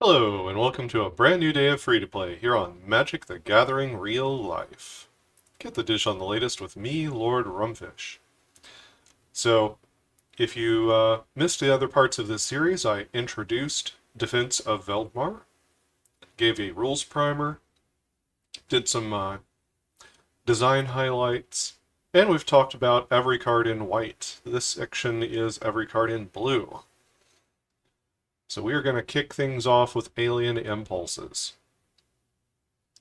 Hello, and welcome to a brand new day of free-to-play here on Magic the Gathering Real Life. Get the dish on the latest with me, Lord Rumfish. So, if you missed the other parts of this series, I introduced Defense of Veldmar, gave a rules primer, did some design highlights, and we've talked about every card in white. This section is every card in blue. So we are going to kick things off with Alien Impulses.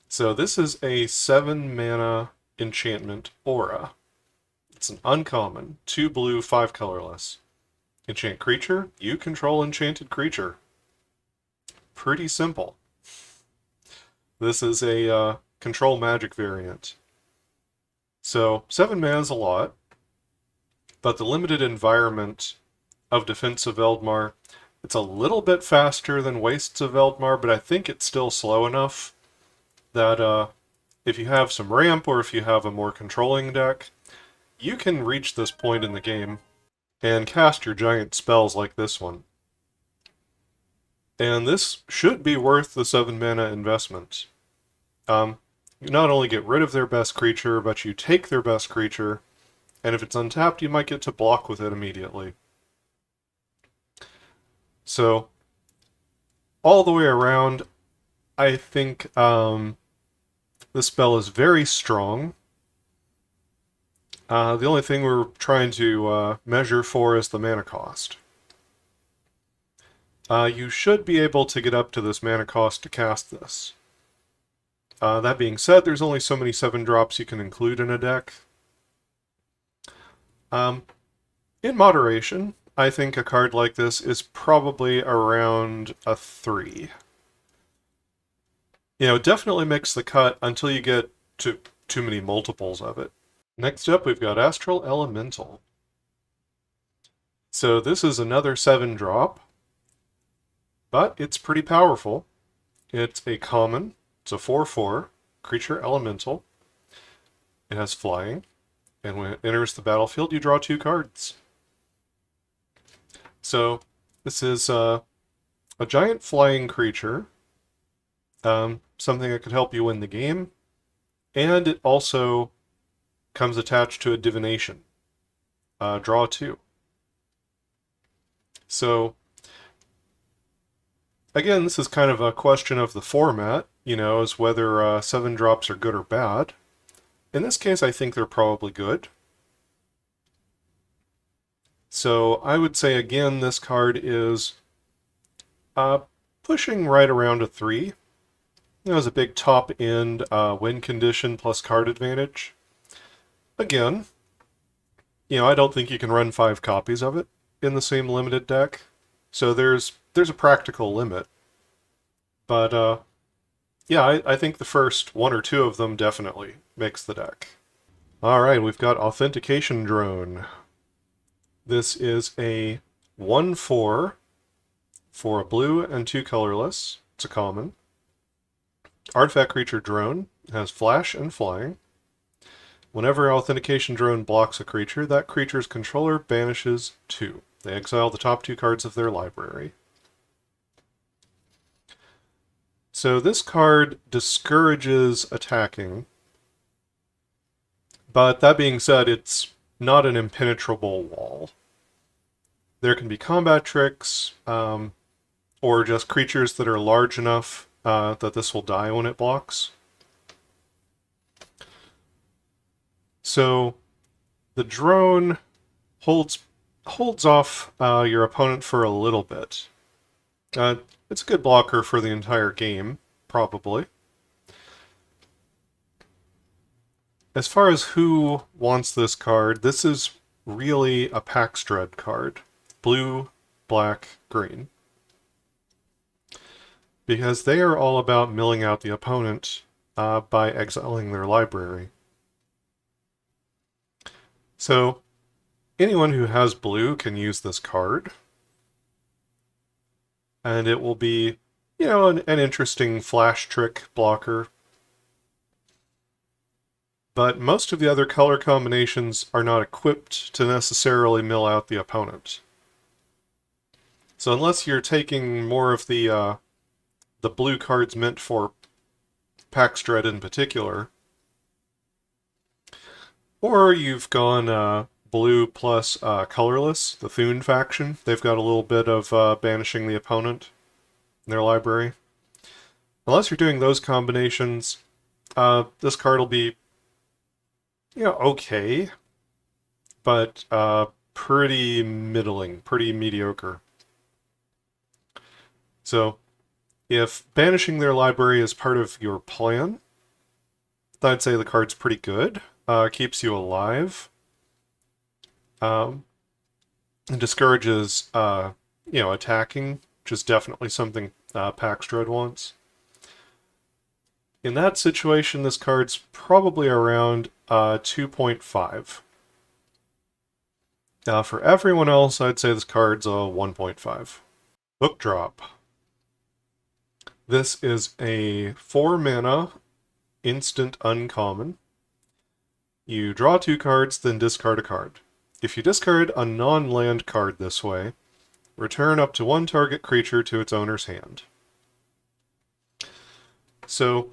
So this is a 7 mana enchantment aura. It's an uncommon, 2 blue, 5 colorless. Enchant creature, you control enchanted creature. Pretty simple. This is a control magic variant. So 7 mana is a lot, but the limited environment of Defense of Veldmar, it's a little bit faster than Wastes of Veldmar, but I think it's still slow enough that if you have some ramp or if you have a more controlling deck, you can reach this point in the game and cast your giant spells like this one. And this should be worth the 7 mana investment. You not only get rid of their best creature, but you take their best creature, and if it's untapped, you might get to block with it immediately. So, all the way around, I think this spell is very strong. The only thing we're trying to measure for is the mana cost. You should be able to get up to this mana cost to cast this. That being said, there's only so many 7-drops you can include in a deck. In moderation, I think a card like this is probably around a 3. You know, definitely makes the cut until you get to too many multiples of it. Next up, we've got Astral Elemental. So this is another 7-drop, but it's pretty powerful. It's a common, it's a 4/4 creature elemental. It has flying, and when it enters the battlefield, you draw 2 cards. So this is a giant flying creature, something that could help you win the game, and it also comes attached to a divination. Draw 2. So again, this is kind of a question of the format, you know, as whether 7-drops are good or bad. In this case, I think they're probably good. So I would say, again, this card is pushing right around a 3. It has a big top-end win condition plus card advantage. Again, you know, I don't think you can run 5 copies of it in the same limited deck. So there's a practical limit. But yeah, I think the first 1 or 2 of them definitely makes the deck. Alright, we've got Authentication Drone. This is a 1/4 for a blue and 2 colorless. It's a common. Artifact creature drone. It has flash and flying. Whenever Authentication Drone blocks a creature, that creature's controller banishes 2. They exile the top 2 cards of their library. So this card discourages attacking, but that being said, it's not an impenetrable wall. There can be combat tricks, or just creatures that are large enough that this will die when it blocks. So the drone holds off your opponent for a little bit. It's a good blocker for the entire game, probably. As far as who wants this card, this is really a Pax Dread card. Blue, black, green. Because they are all about milling out the opponent by exiling their library. So, anyone who has blue can use this card. And it will be, you know, an interesting flash trick blocker. But most of the other color combinations are not equipped to necessarily mill out the opponent. So unless you're taking more of the the blue cards meant for Pax Dread in particular. Or you've gone blue plus colorless, the Thune faction. They've got a little bit of banishing the opponent in their library. Unless you're doing those combinations, this card will be, okay, but pretty middling, pretty mediocre. So, if banishing their library is part of your plan, I'd say the card's pretty good. Keeps you alive. And discourages, attacking, which is definitely something Pax Dread wants. In that situation, this card's probably around 2.5. For everyone else, I'd say this card's a 1.5. Book Drop. This is a 4 mana instant uncommon. You draw 2 cards, then discard a card. If you discard a non-land card this way, return up to 1 target creature to its owner's hand. So,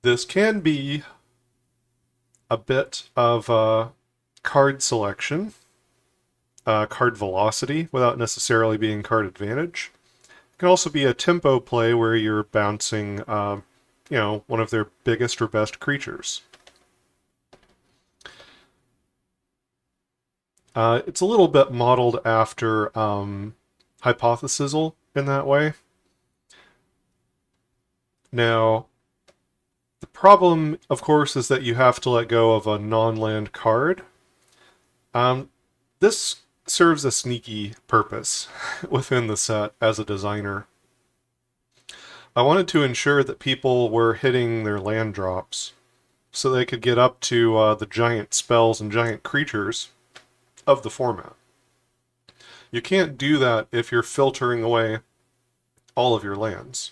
this can be a bit of card selection, card velocity, without necessarily being card advantage. It can also be a tempo play where you're bouncing, one of their biggest or best creatures. It's a little bit modeled after Hypothesizal in that way. Now, the problem, of course, is that you have to let go of a non-land card. This serves a sneaky purpose within the set as a designer. I wanted to ensure that people were hitting their land drops so they could get up to the giant spells and giant creatures of the format. You can't do that if you're filtering away all of your lands.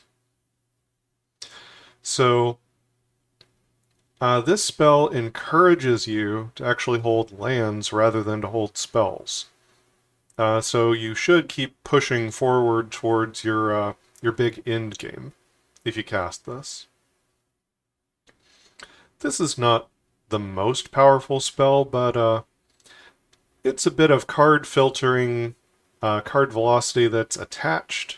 So, this spell encourages you to actually hold lands rather than to hold spells. So you should keep pushing forward towards your big end game if you cast this. This is not the most powerful spell, but it's a bit of card filtering, card velocity that's attached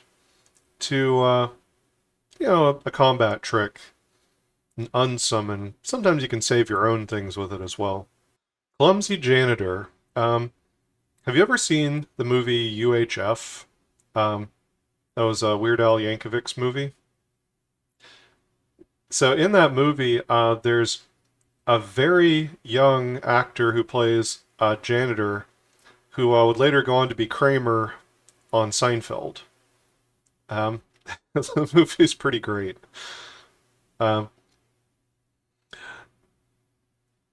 to, a combat trick, an unsummon. Sometimes you can save your own things with it as well. Clumsy Janitor. Have you ever seen the movie UHF? That was a Weird Al Yankovic's movie. So in that movie, there's a very young actor who plays a janitor who would later go on to be Kramer on Seinfeld. The movie's pretty great.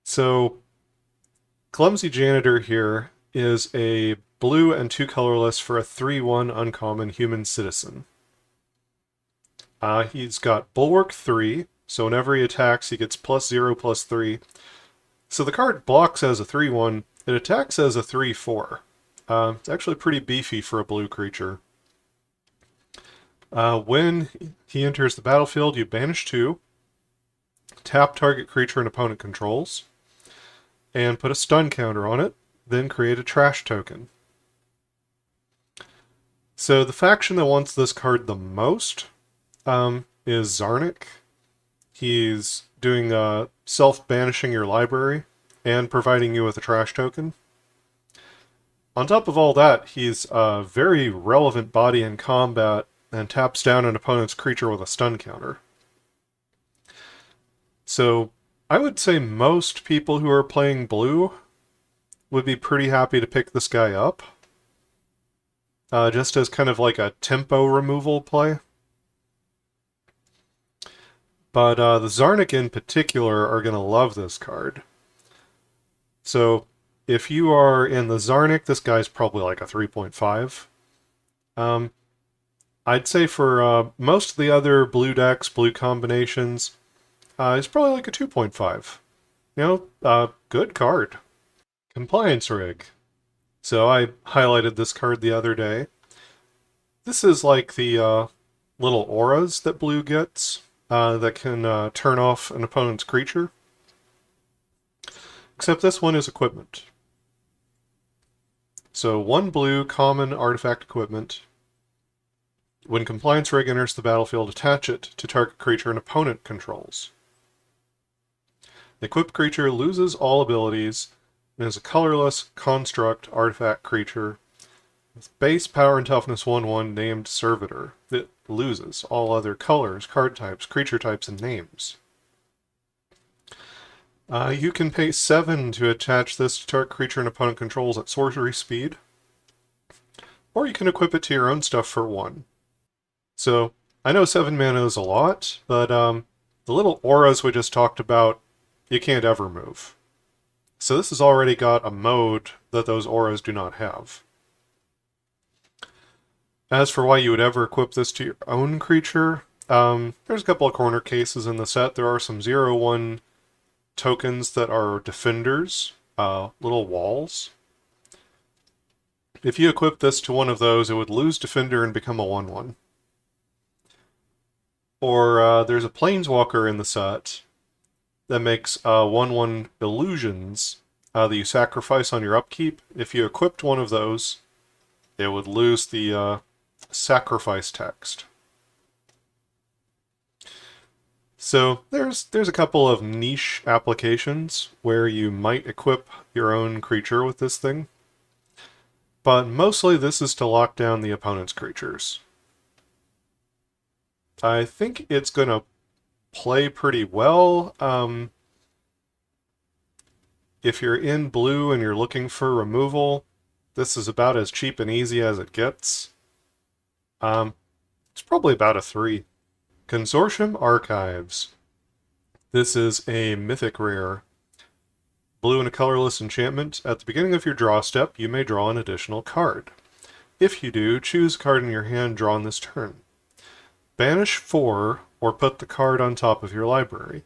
So, Clumsy Janitor here is a blue and 2 colorless for a 3/1 uncommon human citizen. He's got Bulwark 3, so whenever he attacks, he gets +0/+3. So the card blocks as a 3/1, it attacks as a 3/4. It's actually pretty beefy for a blue creature. When he enters the battlefield, you banish 2, tap target creature an opponent controls, and put a stun counter on it, then create a trash token. So the faction that wants this card the most is Zarnik. He's doing self-banishing your library and providing you with a trash token. On top of all that, he's a very relevant body in combat and taps down an opponent's creature with a stun counter. So I would say most people who are playing blue would be pretty happy to pick this guy up. Just as kind of like a tempo removal play. But the Zarnik in particular are going to love this card. So if you are in the Zarnik, this guy's probably like a 3.5. I'd say for most of the other blue decks, blue combinations, he's probably like a 2.5. Good card. Compliance Rig. So I highlighted this card the other day. This is like the little auras that blue gets that can turn off an opponent's creature. Except this one is equipment. So 1 blue common artifact equipment. When Compliance Rig enters the battlefield, attach it to target creature an opponent controls. The equipped creature loses all abilities and is a colorless construct artifact creature with base power and toughness 1/1 named Servitor that loses all other colors, card types, creature types, and names. You can pay 7 to attach this to target creature and opponent controls at sorcery speed, or you can equip it to your own stuff for 1. So, I know 7 mana is a lot, but the little auras we just talked about, you can't ever move. So this has already got a mode that those auras do not have. As for why you would ever equip this to your own creature, there's a couple of corner cases in the set. There are some 0/1 tokens that are defenders, little walls. If you equip this to one of those, it would lose defender and become a 1/1. Or there's a planeswalker in the set that makes 1/1 illusions that you sacrifice on your upkeep. If you equipped one of those, it would lose the sacrifice text. So there's a couple of niche applications where you might equip your own creature with this thing, but mostly this is to lock down the opponent's creatures. I think it's going to play pretty well. If you're in blue and you're looking for removal, this is about as cheap and easy as it gets. It's probably about a 3. Consortium Archives. This is a mythic rare. Blue and a colorless enchantment. At the beginning of your draw step, you may draw an additional card. If you do, choose a card in your hand drawn this turn. Banish 4, or put the card on top of your library.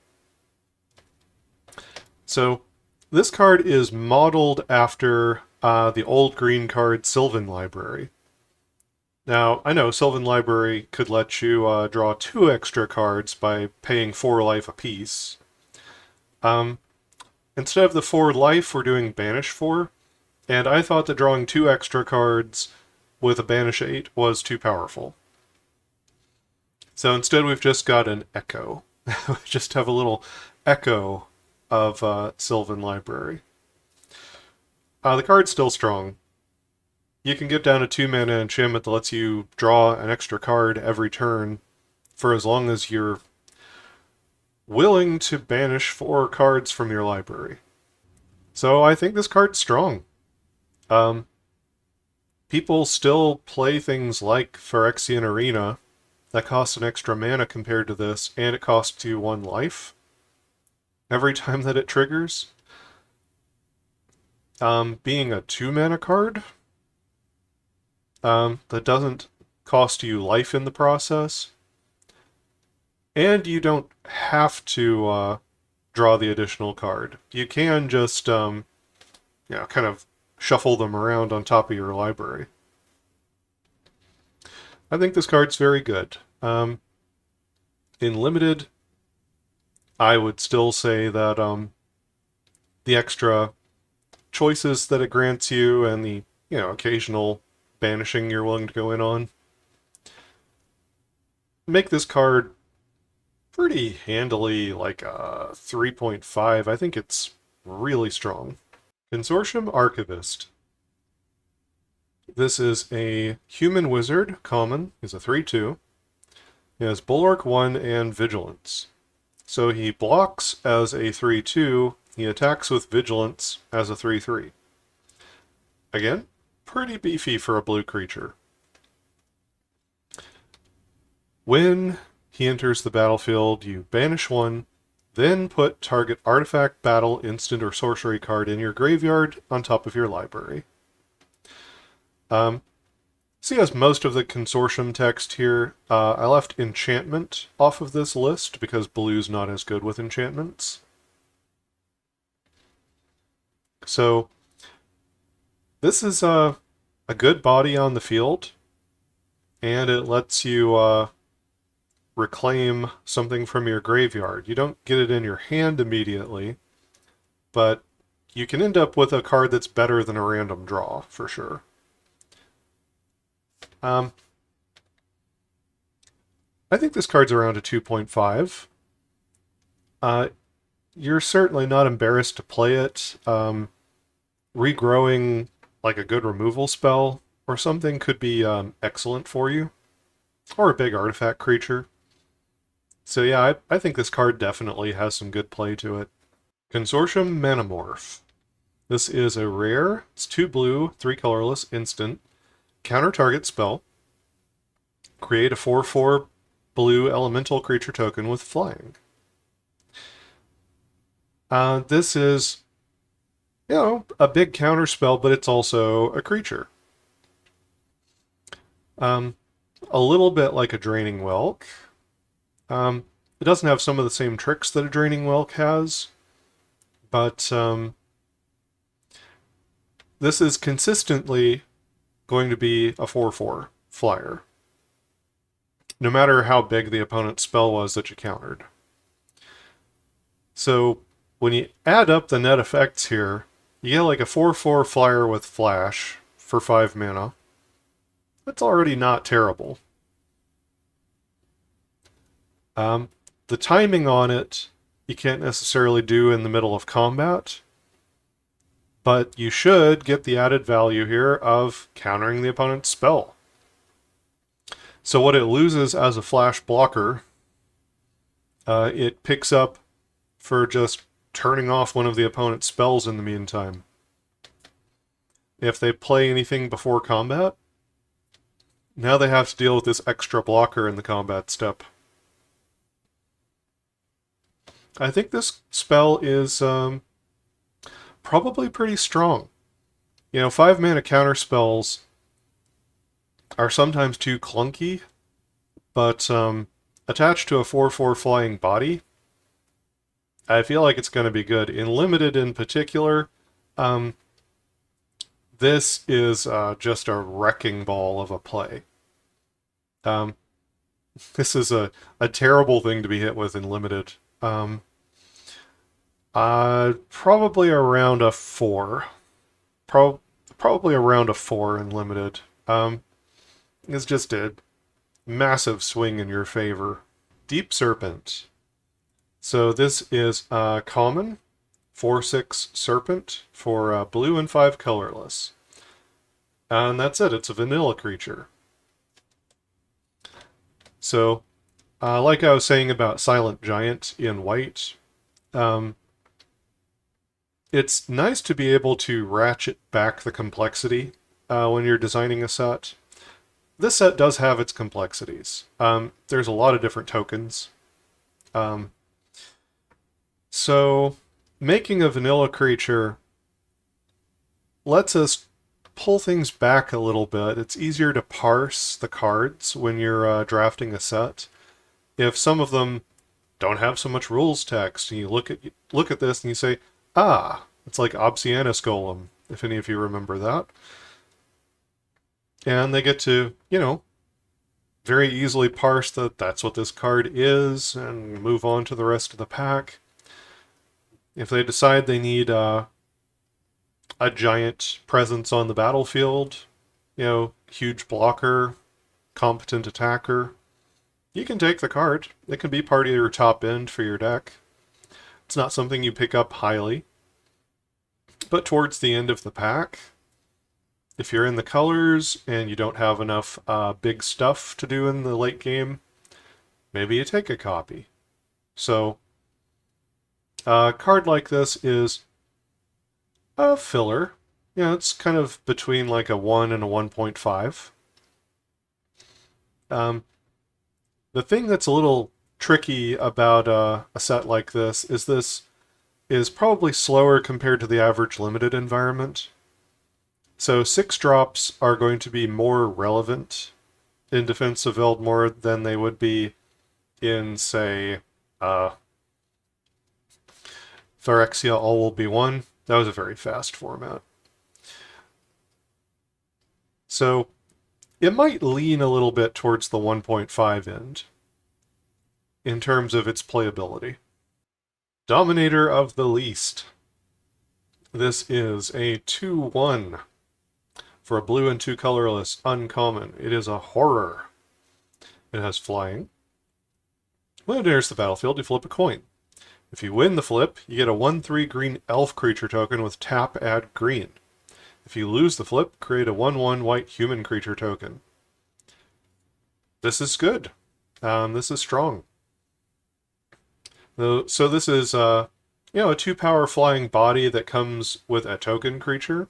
So, this card is modeled after the old green card Sylvan Library. Now, I know Sylvan Library could let you draw 2 extra cards by paying 4 life apiece. Instead of the 4 life, we're doing Banish 4, and I thought that drawing 2 extra cards with a Banish 8 was too powerful. So instead we've just got an echo. We just have a little echo of Sylvan Library. The card's still strong. You can get down a 2 mana enchantment that lets you draw an extra card every turn for as long as you're willing to banish 4 cards from your library. So I think this card's strong. People still play things like Phyrexian Arena that costs an extra mana compared to this, and it costs you 1 life every time that it triggers. Being a 2 mana card that doesn't cost you life in the process, and you don't have to draw the additional card. You can just kind of shuffle them around on top of your library. I think this card's very good. In Limited, I would still say that the extra choices that it grants you and the occasional banishing you're willing to go in on make this card pretty handily like a 3.5. I think it's really strong. Consortium Archivist. This is a human wizard, common. He's a 3/2. He has Bulwark 1 and Vigilance. So he blocks as a 3/2. He attacks with Vigilance as a 3/3. Again, pretty beefy for a blue creature. When he enters the battlefield, you banish 1, then put target artifact, battle, instant, or sorcery card in your graveyard on top of your library. See, as most of the consortium text here, I left enchantment off of this list because blue's not as good with enchantments. So this is a good body on the field, and it lets you reclaim something from your graveyard. You don't get it in your hand immediately, but you can end up with a card that's better than a random draw, for sure. I think this card's around a 2.5. You're certainly not embarrassed to play it. Regrowing like a good removal spell or something could be excellent for you, or a big artifact creature. So yeah, I think this card definitely has some good play to it. Consortium Manamorph. This is a rare. It's 2 blue, 3 colorless, instant. Counter target spell. Create a 4/4 blue elemental creature token with flying. This is, a big counter spell, but it's also a creature. A little bit like a Draining Whelk. It doesn't have some of the same tricks that a Draining Whelk has, but this is consistently going to be a 4/4 flyer, no matter how big the opponent's spell was that you countered. So when you add up the net effects here, you get like a 4/4 flyer with flash for 5 mana. That's already not terrible. The timing on it, you can't necessarily do in the middle of combat, but you should get the added value here of countering the opponent's spell. So what it loses as a flash blocker, it picks up for just turning off one of the opponent's spells in the meantime. If they play anything before combat, now they have to deal with this extra blocker in the combat step. I think this spell is probably pretty strong. 5 mana counter spells are sometimes too clunky, but attached to a 4/4 flying body, I feel like it's going to be good. In limited in particular, this is just a wrecking ball of a play. This is a terrible thing to be hit with in limited. Probably around a 4. Probably around a 4 in limited. It's just a massive swing in your favor. Deep Serpent. So this is common, 4/6 Serpent for blue and 5 colorless. And that's it. It's a vanilla creature. So, like I was saying about Silent Giant in white, it's nice to be able to ratchet back the complexity when you're designing a set. This set does have its complexities. There's a lot of different tokens. So, making a vanilla creature lets us pull things back a little bit. It's easier to parse the cards when you're drafting a set. If some of them don't have so much rules text, and you look at this and you say, it's like Obsianus Golem, if any of you remember that. And they get to, very easily parse that that's what this card is and move on to the rest of the pack. If they decide they need a giant presence on the battlefield, huge blocker, competent attacker, you can take the card. It can be part of your top end for your deck. It's not something you pick up highly. But towards the end of the pack, if you're in the colors and you don't have enough big stuff to do in the late game, maybe you take a copy. So, a card like this is a filler. It's kind of between like a 1 and a 1.5. The thing that's a little tricky about a set like this is probably slower compared to the average limited environment. So 6 drops are going to be more relevant in Defense of Veldmar than they would be in, say, Phyrexia All Will Be One. That was a very fast format. So it might lean a little bit towards the 1.5 end. in terms of its playability. Dominator of the Least. This is a 2/1 for a blue and 2 colorless uncommon. It is a horror. It has flying. When it enters the battlefield, you flip a coin. If you win the flip, you get a 1/3 green elf creature token with tap add green. If you lose the flip, create a 1/1 white human creature token. This is good. This is strong. So this is a 2-power flying body that comes with a token creature.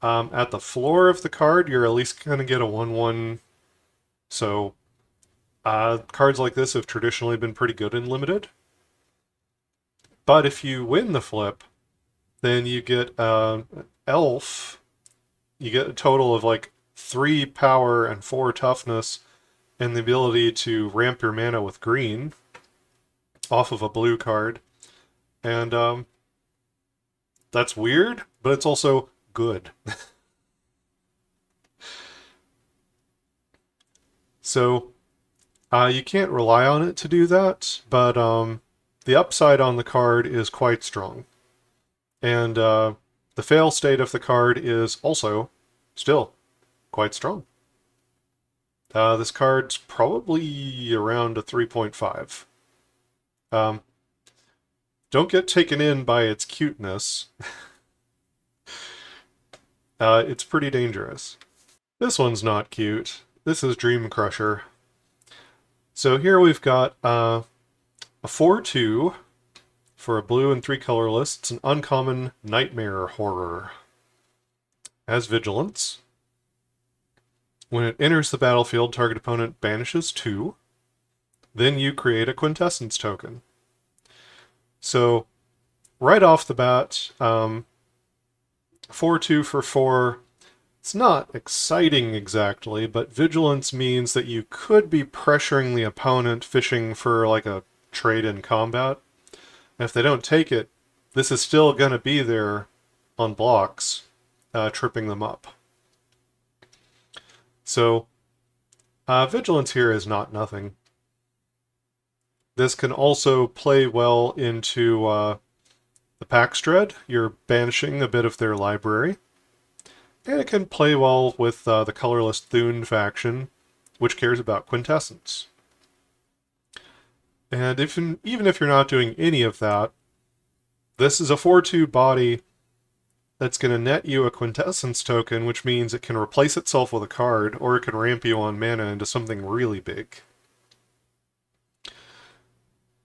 At the floor of the card, you're at least going to get a 1/1. So cards like this have traditionally been pretty good in limited. But if you win the flip, then you get elf. You get a total of like 3 power and 4 toughness, and the ability to ramp your mana with green off of a blue card. And that's weird, but it's also good. So you can't rely on it to do that, but the upside on the card is quite strong. And the fail state of the card is also still quite strong. This card's probably around a 3.5. Don't get taken in by its cuteness. It's pretty dangerous. This one's not cute. This is Dream Crusher. So here we've got a 4/2 for a blue and 3 colorless. It's an uncommon nightmare horror. Has vigilance. When it enters the battlefield, target opponent banishes 2. Then you create a quintessence token. So right off the bat, 4/2 for 4. It's not exciting exactly, but vigilance means that you could be pressuring the opponent, fishing for like a trade in combat. And if they don't take it, this is still going to be there on blocks, tripping them up. So vigilance here is not nothing. This can also play well into the Pax Dread. You're banishing a bit of their library. And it can play well with the colorless Thune faction, which cares about quintessence. And even if you're not doing any of that, this is a 4/2 body that's going to net you a quintessence token, which means it can replace itself with a card, or it can ramp you on mana into something really big.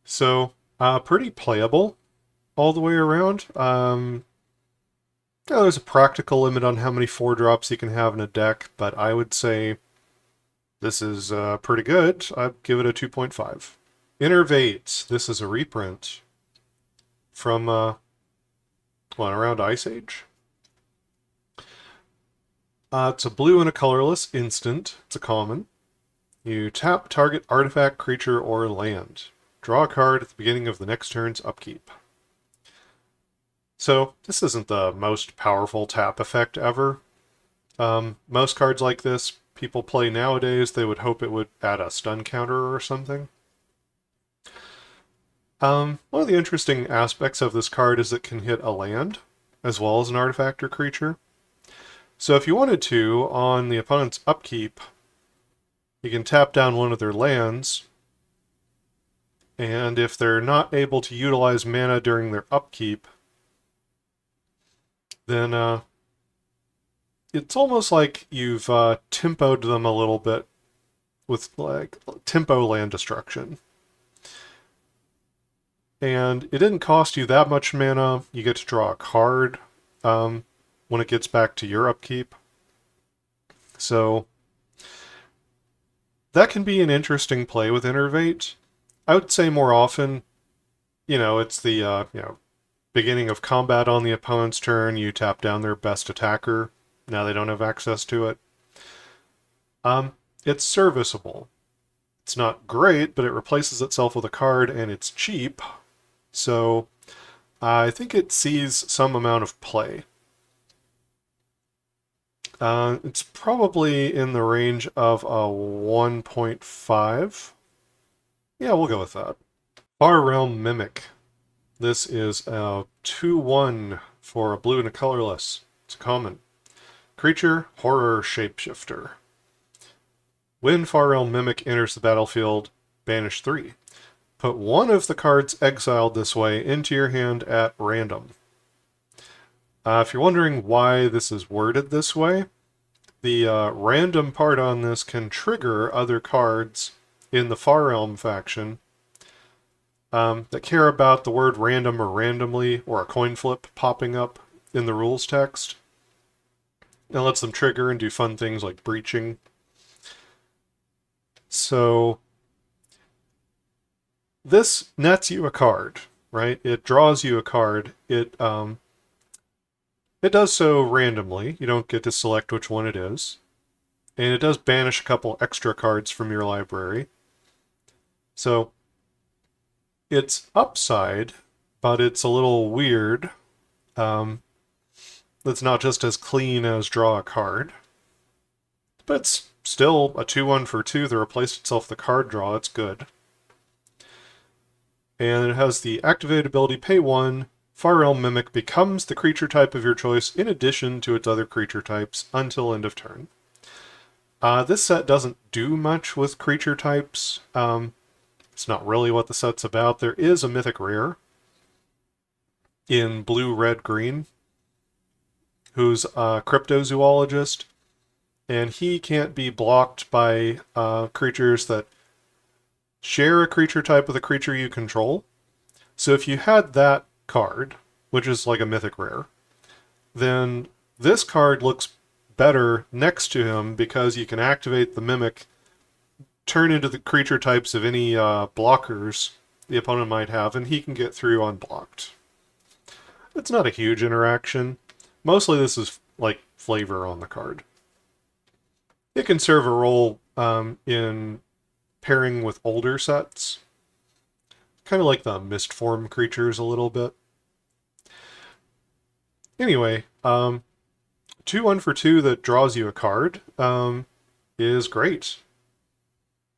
So, pretty playable all the way around. There's a practical limit on how many 4-drops you can have in a deck, but I would say this is pretty good. I'd give it a 2.5. Innervate. This is a reprint from around Ice Age. It's a blue and a colorless instant. It's a common. You tap target artifact, creature, or land. Draw a card at the beginning of the next turn's upkeep. So this isn't the most powerful tap effect ever. Most cards like this people play nowadays, they would hope it would add a stun counter or something. One of the interesting aspects of this card is it can hit a land, as well as an artifact or creature. So if you wanted to, on the opponent's upkeep, you can tap down one of their lands, and if they're not able to utilize mana during their upkeep, then it's almost like you've tempoed them a little bit with like tempo land destruction. And it didn't cost you that much mana. You get to draw a card when it gets back to your upkeep. So that can be an interesting play with Innervate. I would say more often, it's the beginning of combat on the opponent's turn. You tap down their best attacker. Now they don't have access to it. It's serviceable. It's not great, but it replaces itself with a card, and it's cheap. So I think it sees some amount of play. It's probably in the range of a 1.5. Yeah, we'll go with that. Far Realm Mimic. This is a 2/1 for a blue and a colorless. It's a common. Creature, horror shapeshifter. When Far Realm Mimic enters the battlefield, banish 3. Put one of the cards exiled this way into your hand at random. If you're wondering why this is worded this way, the random part on this can trigger other cards in the Far Realm faction that care about the word random or randomly or a coin flip popping up in the rules text. It lets them trigger and do fun things like breaching. So this nets you a card, right? It draws you a card. It does so randomly. You don't get to select which one it is. And it does banish a couple extra cards from your library. So it's upside, but it's a little weird. It's not just as clean as draw a card. But it's still a 2/1 for 2 that replaced itself the card draw. It's good. And it has the activated ability pay 1. Far Realm Mimic becomes the creature type of your choice in addition to its other creature types until end of turn. This set doesn't do much with creature types. It's not really what the set's about. There is a mythic rare in blue, red, green who's a cryptozoologist, and he can't be blocked by creatures that share a creature type with a creature you control. So if you had that card, which is like a mythic rare, then this card looks better next to him because you can activate the mimic, turn into the creature types of any blockers the opponent might have, and he can get through unblocked. It's not a huge interaction. Mostly this is like flavor on the card. It can serve a role in pairing with older sets. Kind of like the Mistform creatures a little bit. Anyway, 2/1 for 2 that draws you a card is great.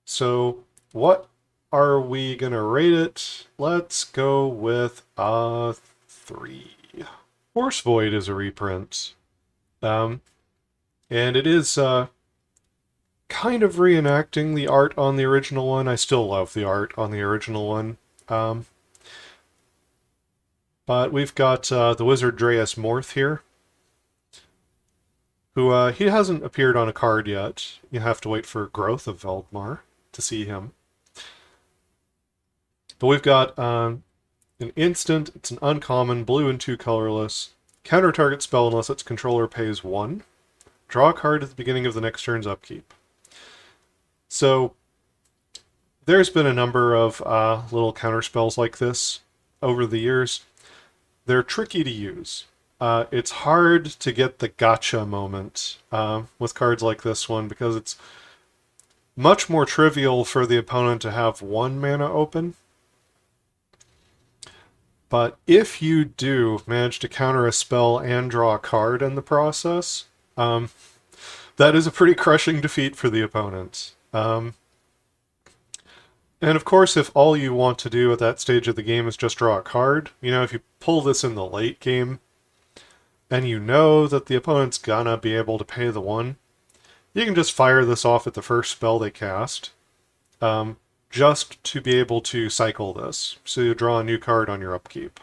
So what are we going to rate it? Let's go with a 3. Horse Void is a reprint. And it is kind of reenacting the art on the original one. I still love the art on the original one. But we've got the wizard Dreas Morth here, who he hasn't appeared on a card yet. You have to wait for Growth of Veldmar to see him. But we've got an instant. It's an uncommon, blue and 2 colorless. Counter target spell unless its controller pays 1. Draw a card at the beginning of the next turn's upkeep. So there's been a number of little counter spells like this over the years. They're tricky to use. It's hard to get the gotcha moment with cards like this one because it's much more trivial for the opponent to have 1 mana open. But if you do manage to counter a spell and draw a card in the process, that is a pretty crushing defeat for the opponent. And of course, if all you want to do at that stage of the game is just draw a card, if you pull this in the late game, and you know that the opponent's gonna be able to pay the 1, you can just fire this off at the first spell they cast, just to be able to cycle this. So you draw a new card on your upkeep.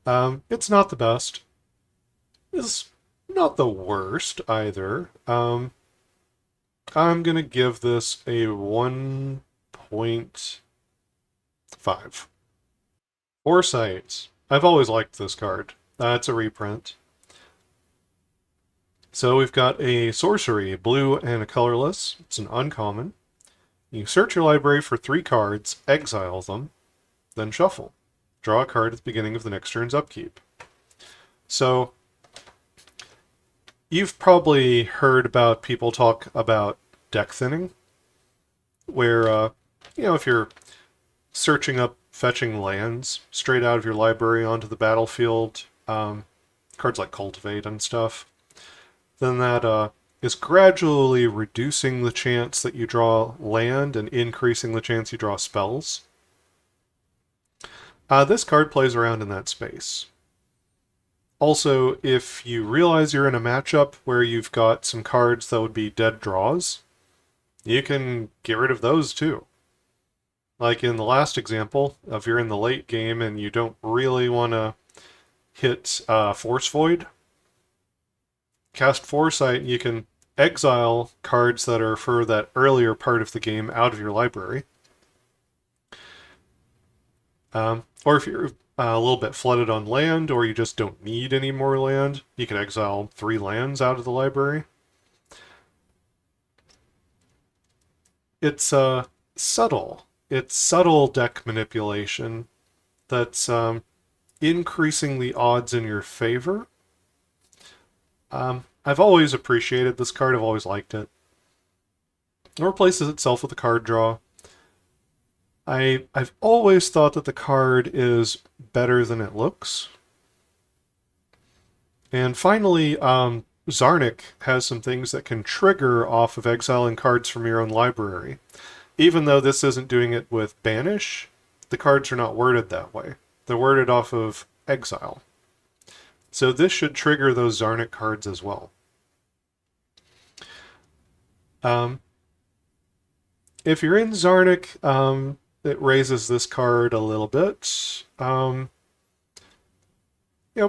It's not the best. It's not the worst either. I'm gonna give this a 1.5. Foresight. I've always liked this card. It's a reprint. So we've got a sorcery, blue and a colorless. It's an uncommon. You search your library for 3 cards, exile them, then shuffle. Draw a card at the beginning of the next turn's upkeep. So you've probably heard about people talk about deck thinning, where, if you're searching up fetching lands straight out of your library onto the battlefield, cards like Cultivate and stuff, then that is gradually reducing the chance that you draw land and increasing the chance you draw spells. This card plays around in that space. Also, if you realize you're in a matchup where you've got some cards that would be dead draws, you can get rid of those too. Like in the last example, if you're in the late game and you don't really want to hit Force Void, cast Foresight, you can exile cards that are for that earlier part of the game out of your library. Or if you're a little bit flooded on land, or you just don't need any more land, you can exile 3 lands out of the library. It's subtle. It's subtle deck manipulation that's increasing the odds in your favor. I've always appreciated this card. I've always liked it. It replaces itself with a card draw. I've always thought that the card is better than it looks. And finally, Zarnik has some things that can trigger off of exiling cards from your own library. Even though this isn't doing it with Banish, the cards are not worded that way. They're worded off of exile. So this should trigger those Zarnik cards as well. If you're in Zarnik, it raises this card a little bit.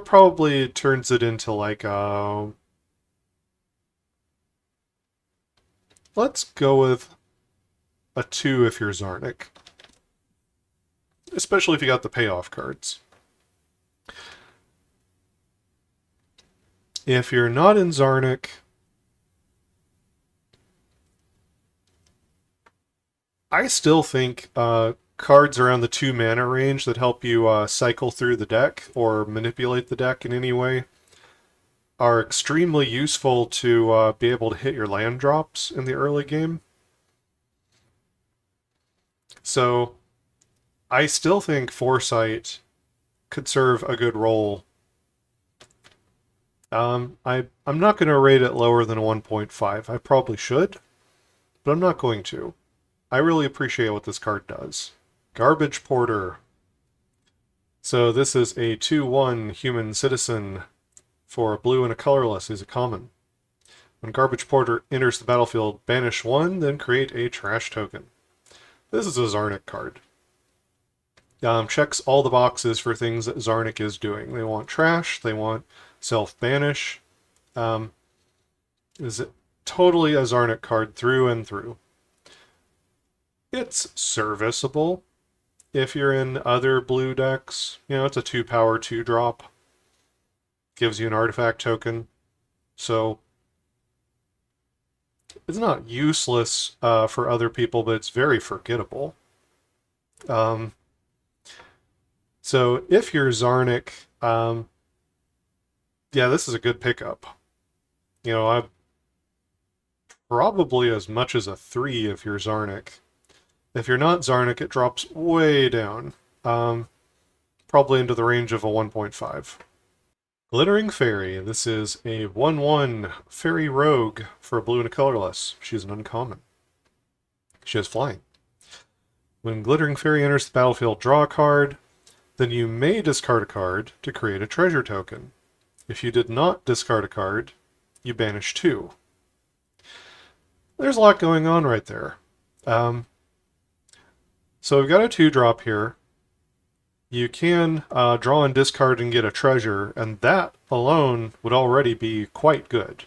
Probably turns it into like a... Let's go with a 2 if you're Zarnik. Especially if you got the payoff cards. If you're not in Zarnik, I still think cards around the 2 mana range that help you cycle through the deck or manipulate the deck in any way are extremely useful to be able to hit your land drops in the early game. So I still think Foresight could serve a good role. I'm not going to rate it lower than a 1.5. I probably should, but I'm not going to. I really appreciate what this card does. Garbage Porter. So this is a 2/1 human citizen for a blue and a colorless. He's a common. When Garbage Porter enters the battlefield, banish 1, then create a trash token. This is a Zarnik card. Checks all the boxes for things that Zarnik is doing. They want trash, they want self-banish. Is it totally a Zarnik card through and through. It's serviceable if you're in other blue decks. It's a 2-power, 2-drop. Gives you an artifact token. So it's not useless for other people, but it's very forgettable. So if you're Zarnik, yeah, this is a good pickup. I probably as much as a 3 if you're Zarnik. If you're not Zarnik, it drops way down. Probably into the range of a 1.5. Glittering Fairy. This is a 1/1 Fairy Rogue for a blue and a colorless. She's an uncommon. She has flying. When Glittering Fairy enters the battlefield, draw a card. Then you may discard a card to create a treasure token. If you did not discard a card, you banish 2. There's a lot going on right there. So we've got a 2-drop here. You can draw and discard and get a treasure, and that alone would already be quite good.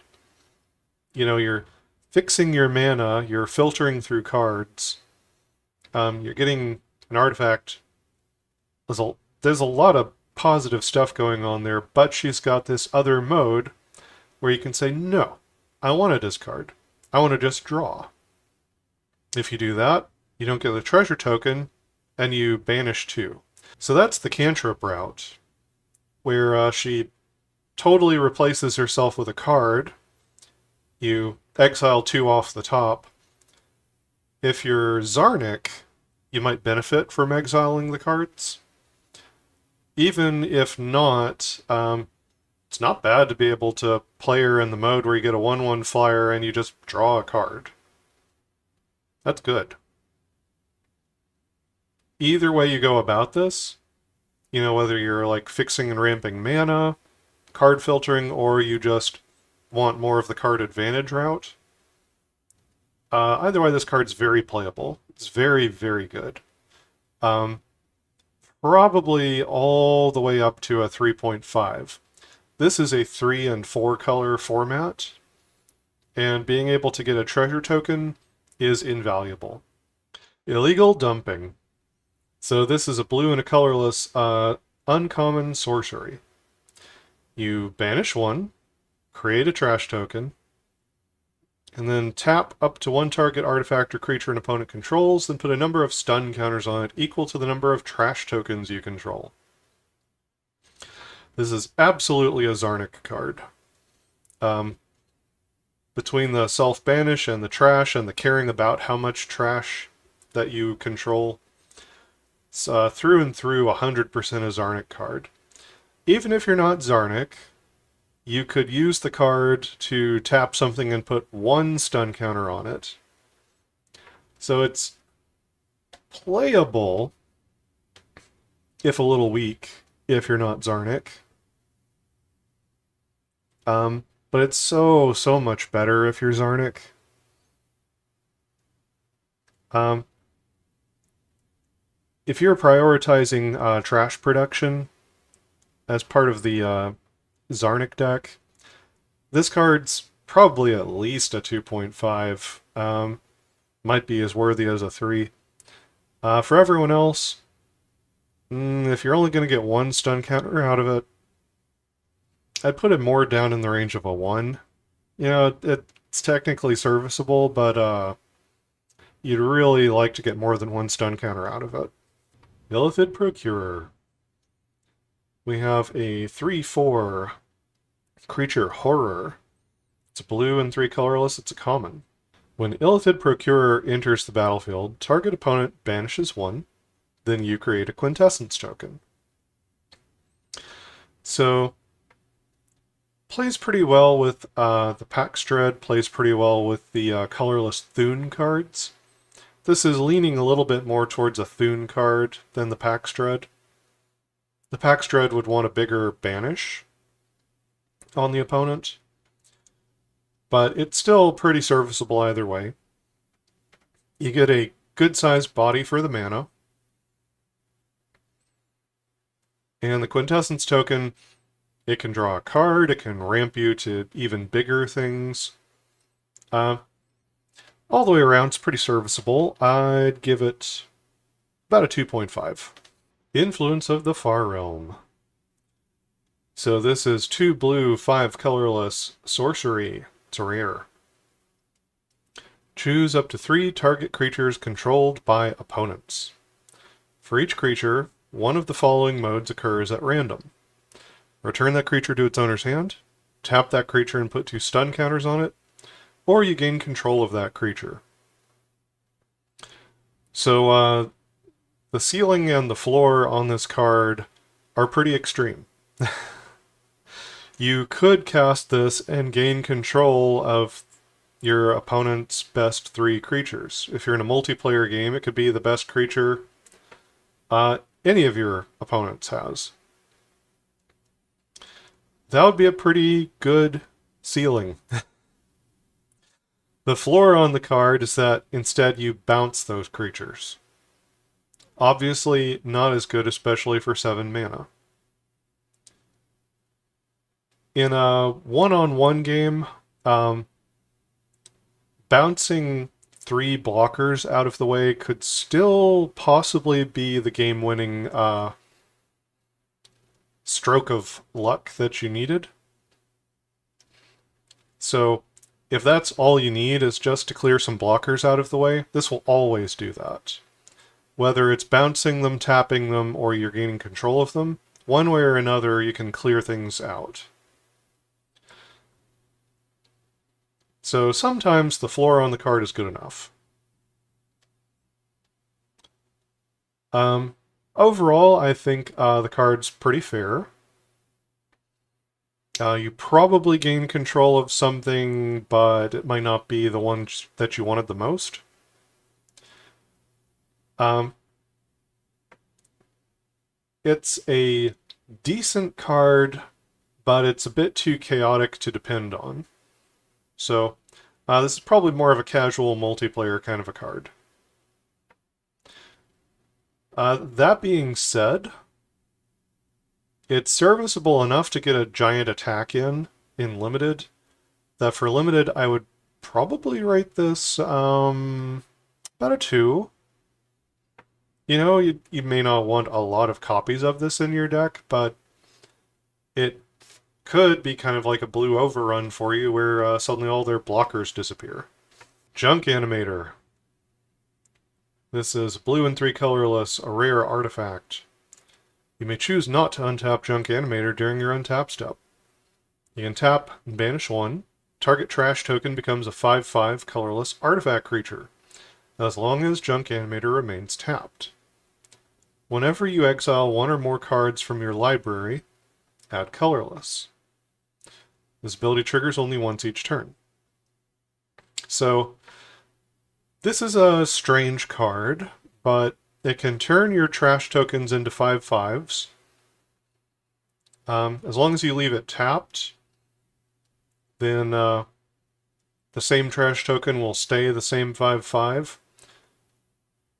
You're fixing your mana, you're filtering through cards, you're getting an artifact. There's a lot of positive stuff going on there, but she's got this other mode where you can say, no, I want to discard. I want to just draw. If you do that, you don't get the treasure token, and you banish 2. So that's the cantrip route, where she totally replaces herself with a card. You exile 2 off the top. If you're Zarnik, you might benefit from exiling the cards. Even if not, It's not bad to be able to play her in the mode where you get a 1/1 flyer and you just draw a card. That's good. Either way you go about this, whether you're like fixing and ramping mana, card filtering, or you just want more of the card advantage route, either way this card's very playable. It's very, very good. Probably all the way up to a 3.5. This is a 3 and 4 color format, and being able to get a treasure token is invaluable. Illegal dumping. So this is a blue and a colorless uncommon sorcery. You banish one, create a trash token, and then tap up to one target artifact or creature an opponent controls, then put a number of stun counters on it equal to the number of trash tokens you control. This is absolutely a Zarnik card. Between the self-banish and the trash and the caring about how much trash that you control, it's through and through 100% a Zarnik card. Even if you're not Zarnik, you could use the card to tap something and put one stun counter on it. So it's playable, if a little weak, if you're not Zarnik. But it's so much better if you're Zarnik. If you're prioritizing trash production as part of the Zarnik deck, this card's probably at least a 2.5. Might be as worthy as a 3. For everyone else, if you're only going to get one stun counter out of it, I'd put it more down in the range of a 1. It's technically serviceable, but you'd really like to get more than one stun counter out of it. Illithid Procurer. We have a 3/4 creature horror. It's a blue and 3 colorless. It's a common. When Illithid Procurer enters the battlefield, target opponent banishes 1, then you create a quintessence token. So, plays pretty well with the Pax Dread, plays pretty well with the colorless Thune cards. This is leaning a little bit more towards a Thune card than the Pax Dread. The Pax Dread would want a bigger banish on the opponent, but it's still pretty serviceable either way. You get a good-sized body for the mana, and the Quintessence token, it can draw a card, it can ramp you to even bigger things. All the way around, it's pretty serviceable. I'd give it about a 2.5. Influence of the Far Realm. So this is 2 blue, 5 colorless sorcery. It's a rare. Choose up to 3 target creatures controlled by opponents. For each creature, one of the following modes occurs at random. Return that creature to its owner's hand, tap that creature and put 2 stun counters on it, or you gain control of that creature. So the ceiling and the floor on this card are pretty extreme. You could cast this and gain control of your opponent's best 3 creatures. If you're in a multiplayer game, it could be the best creature any of your opponents has. That would be a pretty good ceiling. The floor on the card is that instead you bounce those creatures. Obviously not as good, especially for 7 mana. In a one-on-one game, bouncing 3 blockers out of the way could still possibly be the game-winning stroke of luck that you needed. So, if that's all you need is just to clear some blockers out of the way, this will always do that. Whether it's bouncing them, tapping them, or you're gaining control of them, one way or another you can clear things out. So sometimes the floor on the card is good enough. Overall, I think the card's pretty fair. You probably gain control of something, but it might not be the one that you wanted the most. Um, it's a decent card, but it's a bit too chaotic to depend on. So, this is probably more of a casual multiplayer kind of a card. That being said, it's serviceable enough to get a giant attack in limited, that for limited I would probably rate this about a 2. You know, you may not want a lot of copies of this in your deck, but it could be kind of like a blue overrun for you where suddenly all their blockers disappear. Junk Animator. This is blue and 3 colorless, a rare artifact. You may choose not to untap Junk Animator during your untap step. You can tap and banish 1. Target trash token becomes a 5/5 colorless artifact creature, as long as Junk Animator remains tapped. Whenever you exile 1 or more cards from your library, add colorless. This ability triggers only once each turn. So, this is a strange card, but it can turn your trash tokens into 5/5s. As long as you leave it tapped, then the same trash token will stay the same 5/5.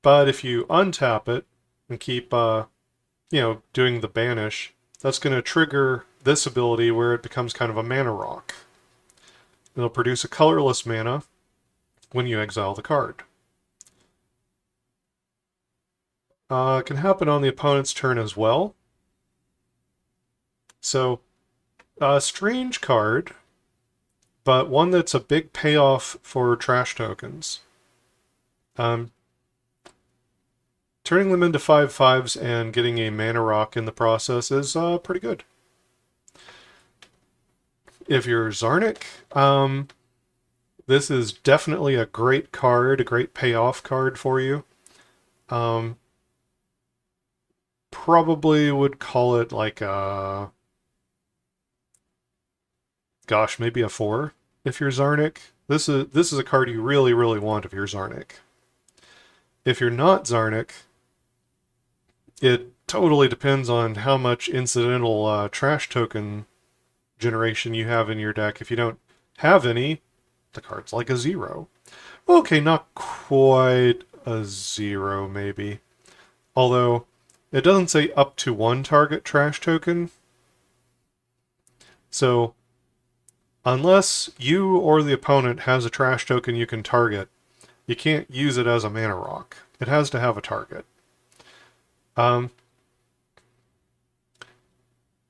But if you untap it and keep, doing the banish, that's going to trigger this ability where it becomes kind of a mana rock. It'll produce a colorless mana when you exile the card. It can happen on the opponent's turn as well. So, a strange card, but one that's a big payoff for trash tokens. Turning them into 5/5s and getting a mana rock in the process is pretty good. If you're Zarnik, this is definitely a great card, a great payoff card for you. Probably would call it like a... Gosh, maybe a 4 if you're Zarnik. This is a card you really, really want if you're Zarnik. If you're not Zarnik, it totally depends on how much incidental trash token generation you have in your deck. If you don't have any, the card's like a 0. Okay, not quite a 0, maybe. Although, it doesn't say up to 1 target trash token. So, unless you or the opponent has a trash token you can target, you can't use it as a mana rock. It has to have a target.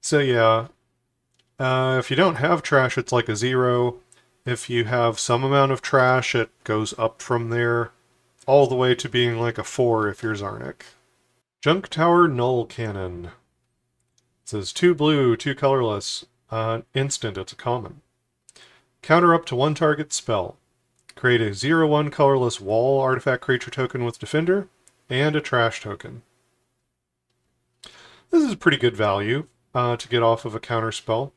So yeah, if you don't have trash, it's like a 0. If you have some amount of trash, it goes up from there, all the way to being like a 4 if you're Zarnik. Junk Tower Null Cannon. It says 2 blue, 2 colorless. Instant, it's a common. Counter up to 1 target spell. Create a 0/1 colorless wall artifact creature token with Defender, and a trash token. This is a pretty good value to get off of a counter spell.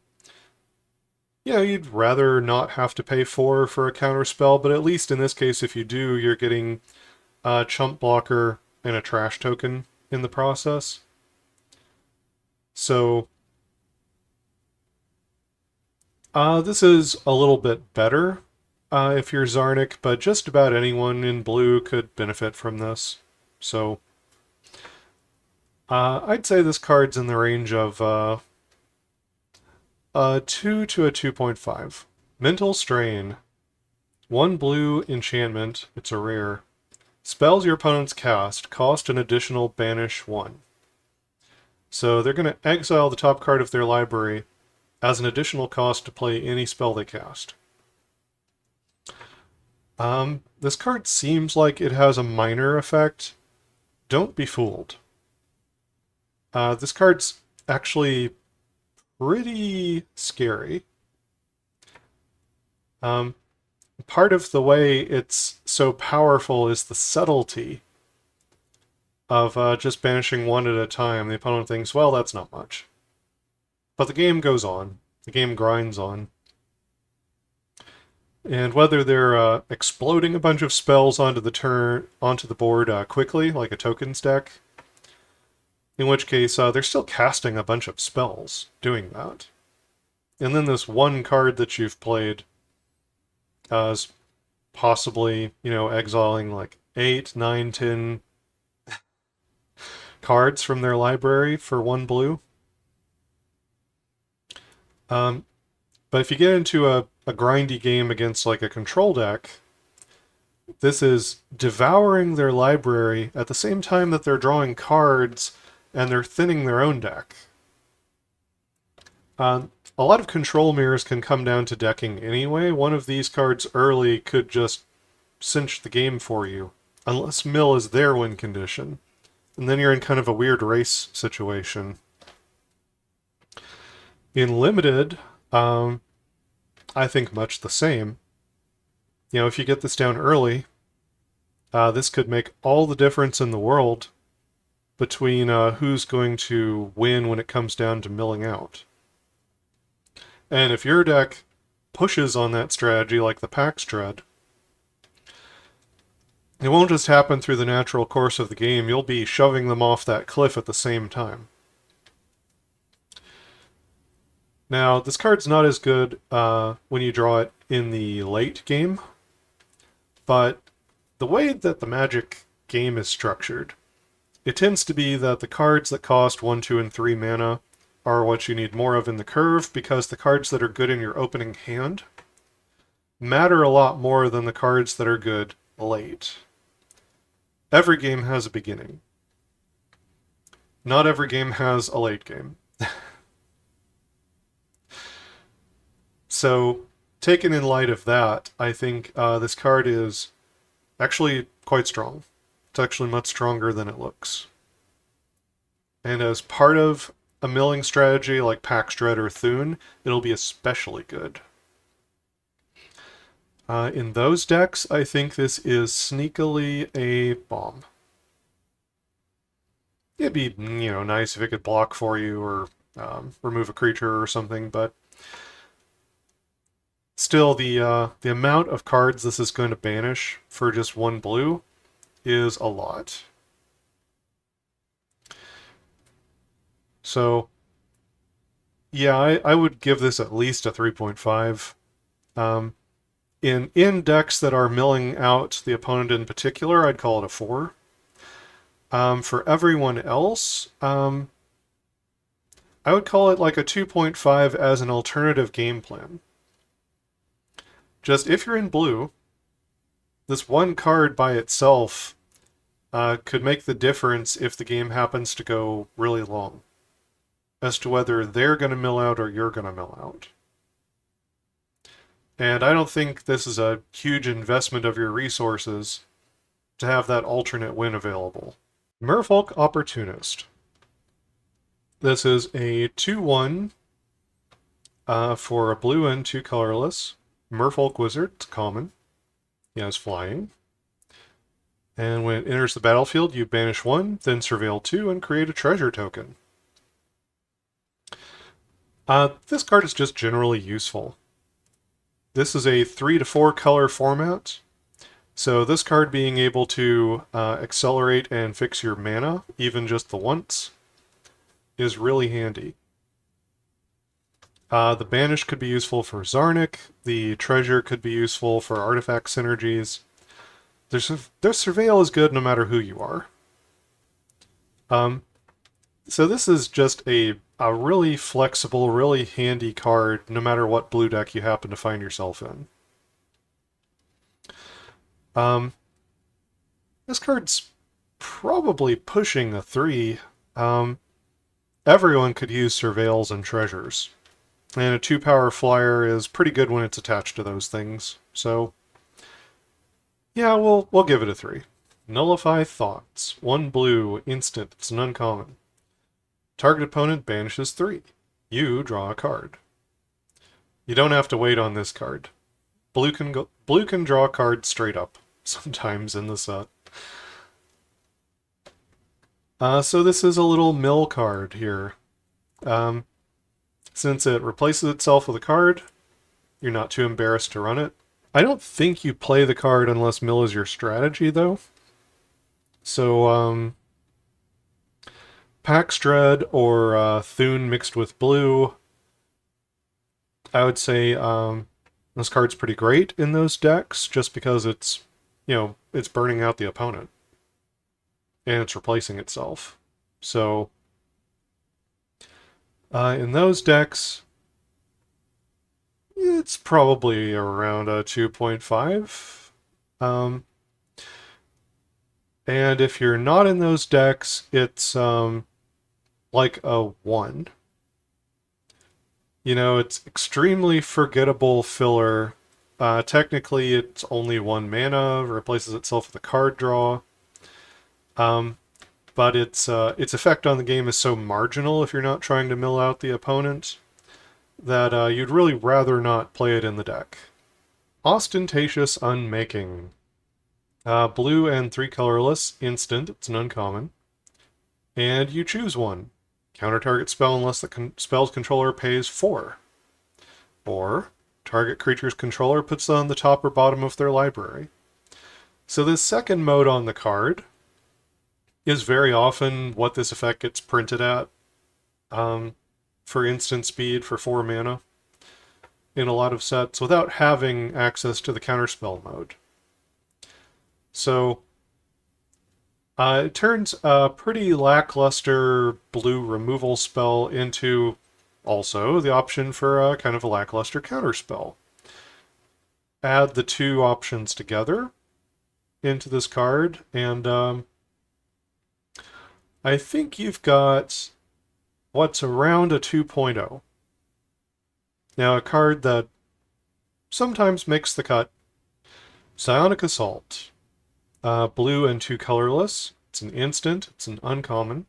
Yeah, you'd rather not have to pay 4 for a counter spell, but at least in this case, if you do, you're getting a chump blocker and a trash token in the process. So, this is a little bit better if you're Zarnik, but just about anyone in blue could benefit from this. So, I'd say this card's in the range of a 2 to a 2.5. Mental Strain. 1 blue enchantment, it's a rare. Spells your opponents cast cost an additional banish 1. So they're going to exile the top card of their library as an additional cost to play any spell they cast. This card seems like it has a minor effect. Don't be fooled. This card's actually pretty scary. Part of the way it's so powerful is the subtlety of just banishing 1 at a time. The opponent thinks, well, that's not much. But the game goes on, the game grinds on. And whether they're exploding a bunch of spells onto the board quickly, like a tokens deck, in which case they're still casting a bunch of spells doing that. And then this one card that you've played is possibly, exiling like 8, 9, 10 cards from their library for 1 blue. But if you get into a grindy game against like a control deck, this is devouring their library at the same time that they're drawing cards and they're thinning their own deck. A lot of control mirrors can come down to decking anyway. One of these cards early could just cinch the game for you, unless mill is their win condition. And then you're in kind of a weird race situation. In limited, I think much the same. If you get this down early, this could make all the difference in the world between who's going to win when it comes down to milling out. And if your deck pushes on that strategy like the Pax Dread, it won't just happen through the natural course of the game, you'll be shoving them off that cliff at the same time. Now, this card's not as good when you draw it in the late game, but the way that the Magic game is structured, it tends to be that the cards that cost 1, 2, and 3 mana are what you need more of in the curve, because the cards that are good in your opening hand matter a lot more than the cards that are good late. Every game has a beginning. Not every game has a late game. So, taken in light of that, I think this card is actually quite strong. It's actually much stronger than it looks. And as part of a milling strategy like Pax Dread or Thune, it'll be especially good. In those decks, I think this is sneakily a bomb. It'd be, nice if it could block for you or remove a creature or something, but still, the amount of cards this is going to banish for just 1 blue is a lot. So, yeah, I would give this at least a 3.5. In decks that are milling out the opponent in particular, I'd call it a 4. For everyone else, I would call it like a 2.5 as an alternative game plan. Just if you're in blue, this one card by itself could make the difference if the game happens to go really long, as to whether they're going to mill out or you're going to mill out. And I don't think this is a huge investment of your resources to have that alternate win available. Merfolk Opportunist. This is a 2/1 for a blue and 2 colorless. Merfolk Wizard, it's common. He has flying. And when it enters the battlefield, you banish 1, then surveil 2, and create a treasure token. This card is just generally useful. This is a 3 to 4 color format, so this card being able to accelerate and fix your mana, even just the once, is really handy. The banish could be useful for Zarnik, the treasure could be useful for artifact synergies. Their surveil is good no matter who you are. So this is just a really flexible, really handy card no matter what blue deck you happen to find yourself in. This card's probably pushing a 3. Everyone could use surveils and treasures. And a 2-power flyer is pretty good when it's attached to those things. So, yeah, we'll give it a 3. Nullify Thoughts. 1 blue, instant, it's an uncommon. Target opponent banishes 3. You draw a card. You don't have to wait on this card. Blue can draw cards straight up sometimes in the set. So this is a little mill card here. Since it replaces itself with a card, you're not too embarrassed to run it. I don't think you play the card unless mill is your strategy, though. So, Pax Dread or Thune mixed with blue, I would say this card's pretty great in those decks just because it's, it's burning out the opponent and it's replacing itself. So, in those decks, it's probably around a 2.5. And if you're not in those decks, it's like a 1. It's extremely forgettable filler. Technically, it's only 1 mana, replaces itself with a card draw. But its effect on the game is so marginal if you're not trying to mill out the opponent that you'd really rather not play it in the deck. Ostentatious Unmaking. Blue and 3 colorless, instant, it's an uncommon. And you choose one. Counter target spell unless the spell's controller pays 4. Or, target creature's controller puts it on the top or bottom of their library. So this second mode on the card is very often what this effect gets printed at. For instant speed for 4 mana in a lot of sets without having access to the counterspell mode. So it turns a pretty lackluster blue removal spell into also the option for a kind of a lackluster counterspell. Add the two options together into this card, and I think you've got what's around a 2.0. Now, a card that sometimes makes the cut. Psionic Assault. Blue and 2 colorless. It's an instant. It's an uncommon.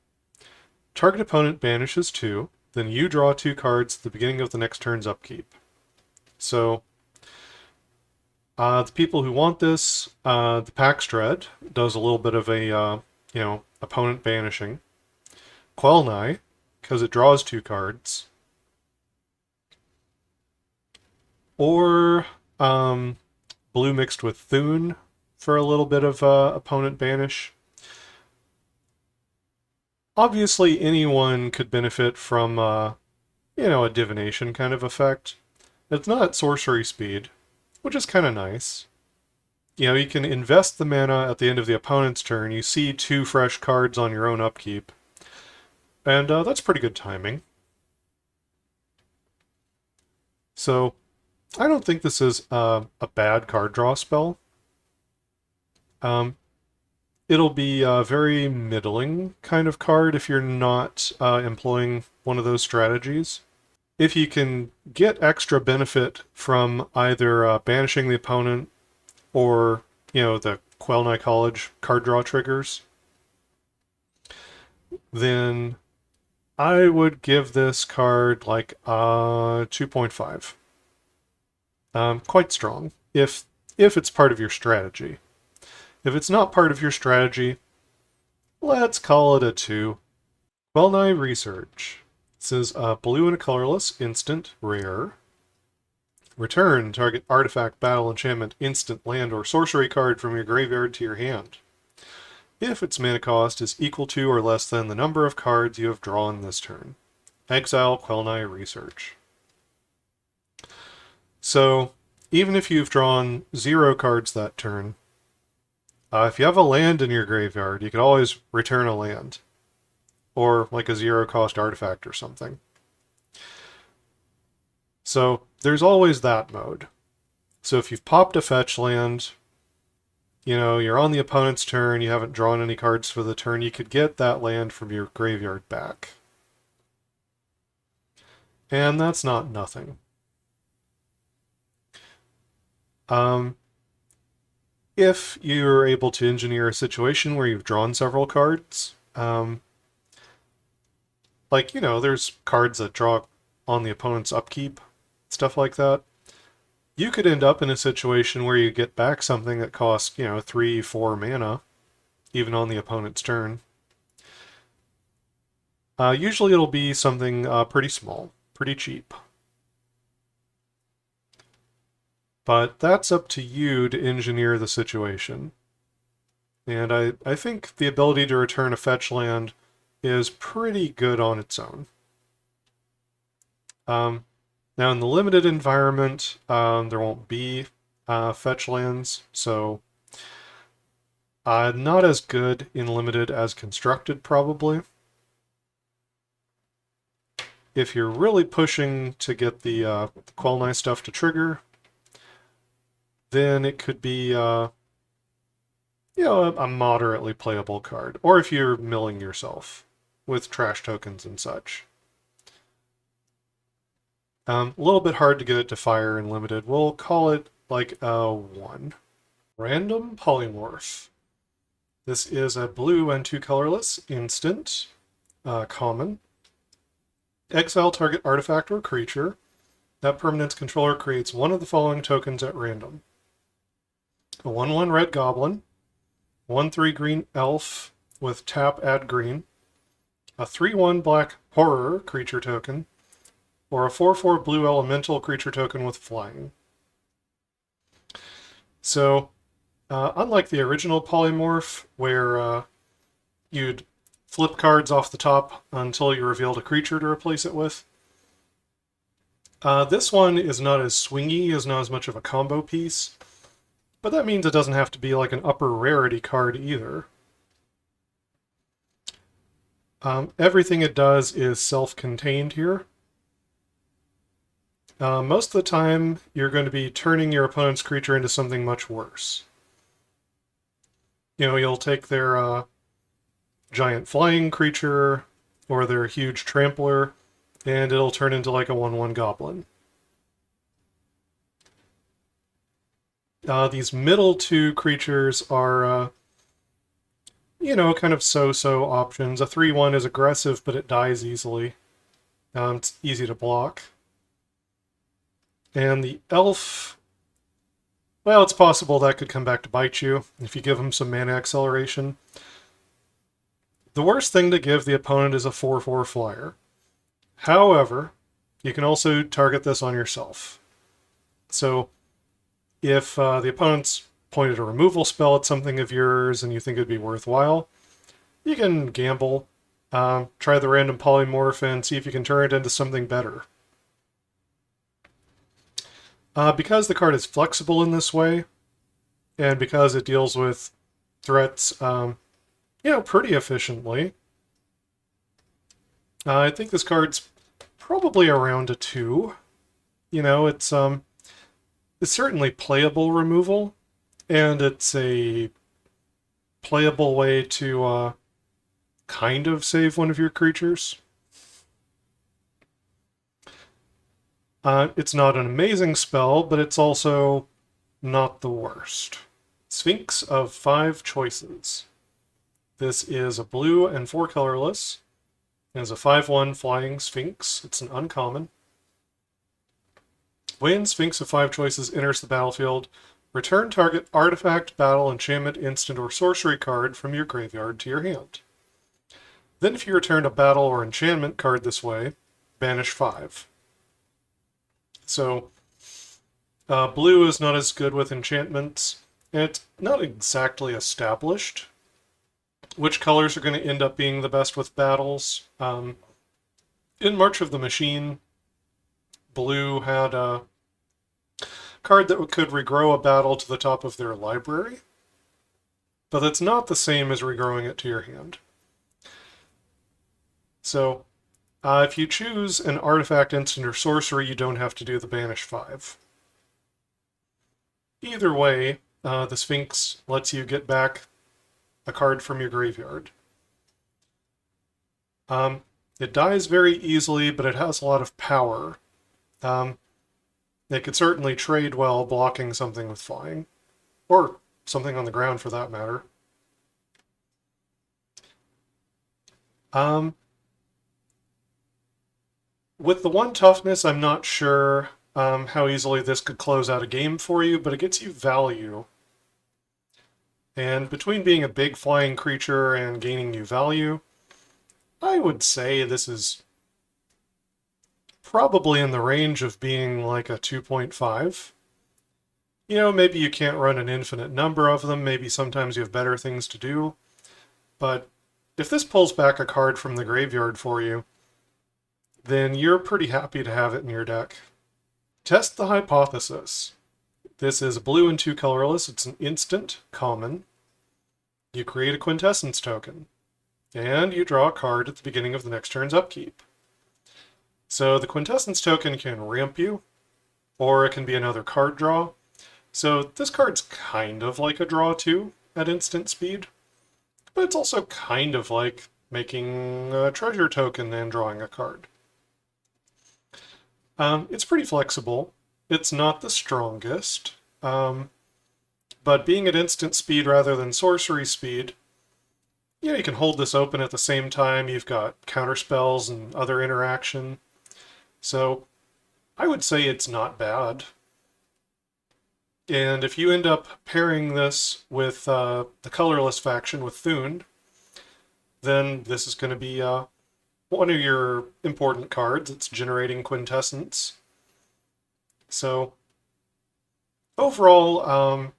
Target opponent banishes 2. Then you draw 2 cards at the beginning of the next turn's upkeep. So, the people who want this, the Pax Dread does a little bit of a, opponent banishing. Quelnai, because it draws 2 cards. Or blue mixed with Thune for a little bit of opponent banish. Obviously, anyone could benefit from, a divination kind of effect. It's not at sorcery speed, which is kind of nice. You can invest the mana at the end of the opponent's turn. You see 2 fresh cards on your own upkeep. And that's pretty good timing. So, I don't think this is a bad card draw spell. It'll be a very middling kind of card if you're not employing one of those strategies. If you can get extra benefit from either banishing the opponent or, the Quelnai College card draw triggers, then I would give this card like 2.5. Quite strong, if it's part of your strategy. If it's not part of your strategy, let's call it a 2. Quelnai Research. It says blue and a colorless, instant, rare. Return target artifact, battle, enchantment, instant, land, or sorcery card from your graveyard to your hand. If its mana cost is equal to or less than the number of cards you have drawn this turn. Exile Quelnai Research. So, even if you've drawn 0 cards that turn, if you have a land in your graveyard, you can always return a land. Or like a 0-cost artifact or something. So there's always that mode. So if you've popped a fetch land, you're on the opponent's turn, you haven't drawn any cards for the turn, you could get that land from your graveyard back. And that's not nothing. If you're able to engineer a situation where you've drawn several cards, there's cards that draw on the opponent's upkeep, stuff like that, you could end up in a situation where you get back something that costs, 3-4 mana, even on the opponent's turn. Usually it'll be something pretty small, pretty cheap. But that's up to you to engineer the situation. And I think the ability to return a fetch land is pretty good on its own. Now in the limited environment, there won't be fetch lands, so not as good in limited as constructed, probably. If you're really pushing to get the Quell stuff to trigger, then it could be a moderately playable card. Or if you're milling yourself with trash tokens and such. A little bit hard to get it to fire in limited. We'll call it like a 1. Random Polymorph. This is a blue and 2 colorless instant, common. Exile target artifact or creature. That permanent's controller creates one of the following tokens at random. A 1/1 red goblin, 1/3 green elf with tap add green, a 3/1 black horror creature token, or a 4/4 blue elemental creature token with flying. So, unlike the original Polymorph, where you'd flip cards off the top until you revealed a creature to replace it with, this one is not as swingy, is not as much of a combo piece, but that means it doesn't have to be like an upper rarity card either. Everything it does is self-contained here. Most of the time, you're going to be turning your opponent's creature into something much worse. You'll take their giant flying creature or their huge trampler, and it'll turn into like a 1/1 goblin. These middle two creatures are, kind of so-so options. A 3/1 is aggressive, but it dies easily. It's easy to block. And the elf, well, it's possible that could come back to bite you if you give him some mana acceleration. The worst thing to give the opponent is a 4/4 flyer. However, you can also target this on yourself. So if the opponent's pointed a removal spell at something of yours and you think it'd be worthwhile, you can gamble, try the random polymorph and see if you can turn it into something better. Because the card is flexible in this way, and because it deals with threats, pretty efficiently, I think this card's probably around a 2. It's certainly playable removal, and it's a playable way to kind of save one of your creatures. It's not an amazing spell, but it's also not the worst. Sphinx of 5 choices. This is a blue and 4 colorless. It is a 5/1 flying Sphinx. It's an uncommon. When Sphinx of 5 choices enters the battlefield, return target artifact, battle, enchantment, instant, or sorcery card from your graveyard to your hand. Then if you return a battle or enchantment card this way, banish 5. So, blue is not as good with enchantments, and it's not exactly established which colors are going to end up being the best with battles. In March of the Machine, blue had a card that could regrow a battle to the top of their library, but that's not the same as regrowing it to your hand. So, if you choose an artifact, instant, or sorcery, you don't have to do the banish 5. Either way, the Sphinx lets you get back a card from your graveyard. It dies very easily, but it has a lot of power. It could certainly trade well blocking something with flying, or something on the ground for that matter. With the 1 toughness, I'm not sure how easily this could close out a game for you, but it gets you value. And between being a big flying creature and gaining you value, I would say this is probably in the range of being like a 2.5. You know, maybe you can't run an infinite number of them, maybe sometimes you have better things to do, but if this pulls back a card from the graveyard for you, then you're pretty happy to have it in your deck. Test the hypothesis. This is blue and 2 colorless, it's an instant, common. You create a quintessence token, and you draw a card at the beginning of the next turn's upkeep. So the quintessence token can ramp you, or it can be another card draw. So this card's kind of like a draw 2 at instant speed, but it's also kind of like making a treasure token and drawing a card. It's pretty flexible. It's not the strongest, but being at instant speed rather than sorcery speed, you know, you can hold this open at the same time. You've got counter spells and other interaction. So I would say it's not bad. And if you end up pairing this with the colorless faction with Thune, then this is going to be one of your important cards. It's generating quintessence. So overall,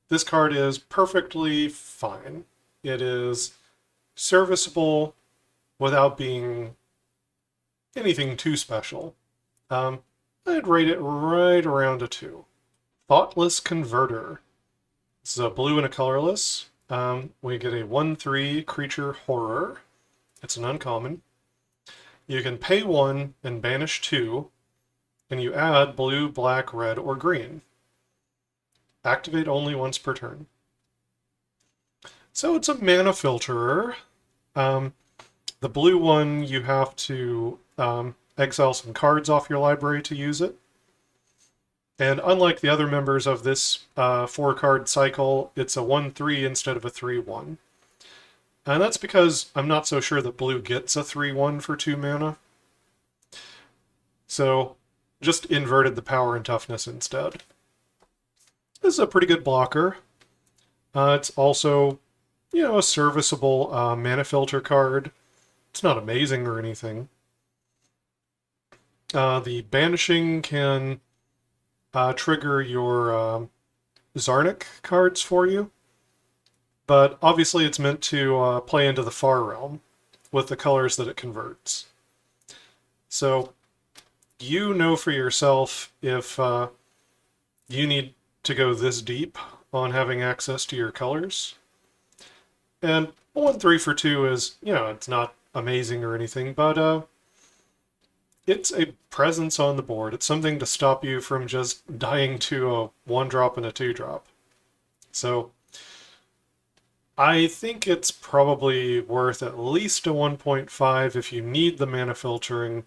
this card is perfectly fine. It is serviceable without being anything too special. I'd rate it right around a 2. Thoughtless Converter. This is a blue and a colorless. We get a 1/3 creature horror. It's an uncommon. You can pay 1 and banish 2, and you add blue, black, red, or green. Activate only once per turn. So it's a mana filterer. The blue one, you have to exile some cards off your library to use it. And unlike the other members of this 4-card cycle, it's a 1/3 instead of a 3/1. And that's because I'm not so sure that blue gets a 3/1 for 2 mana. So just inverted the power and toughness instead. This is a pretty good blocker. It's also, you know, a serviceable mana filter card. It's not amazing or anything. The banishing can trigger your Zarnik cards for you, but obviously it's meant to play into the far realm with the colors that it converts. So you know for yourself if you need to go this deep on having access to your colors. And 1/3 for 2 is, you know, it's not amazing or anything, but it's a presence on the board. It's something to stop you from just dying to a 1-drop and a 2-drop. So I think it's probably worth at least a 1.5 if you need the mana filtering.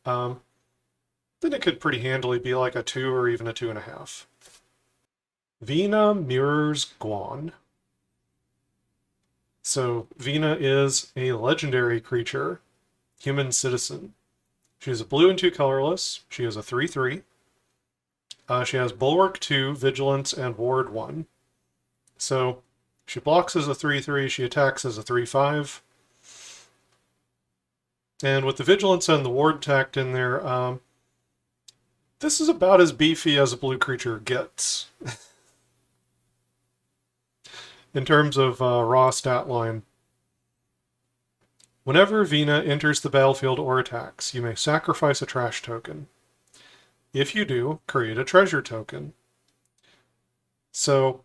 Then it could pretty handily be like a 2 or even a 2.5. Vina mirrors Guan. So Vina is a legendary creature, human citizen. She's a blue and 2 colorless. She is a 3/3. She has Bulwark 2, Vigilance, and Ward 1. So she blocks as a 3/3, she attacks as a 3/5. And with the Vigilance and the Ward tacked in there, this is about as beefy as a blue creature gets. In terms of raw stat line. Whenever Vina enters the battlefield or attacks, you may sacrifice a trash token. If you do, create a treasure token. So,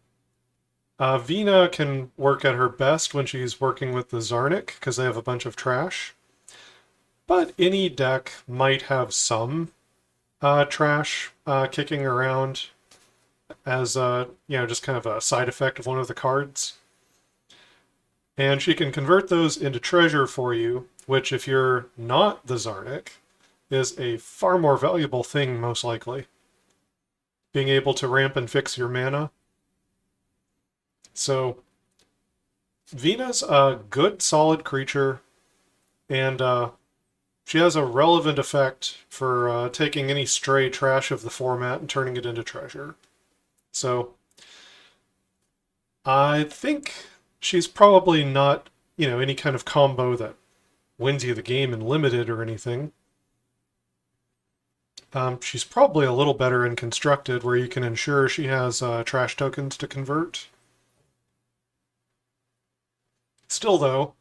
Vina can work at her best when she's working with the Zarnik, because they have a bunch of trash. But any deck might have some trash kicking around as you know, just kind of a side effect of one of the cards. And she can convert those into treasure for you, which if you're not the Zarnik, is a far more valuable thing, most likely. Being able to ramp and fix your mana. So, Vina's a good, solid creature, and she has a relevant effect for taking any stray trash of the format and turning it into treasure. So, I think she's probably not, you know, any kind of combo that wins you the game in limited or anything. She's probably a little better in Constructed, where you can ensure she has trash tokens to convert. Still, though,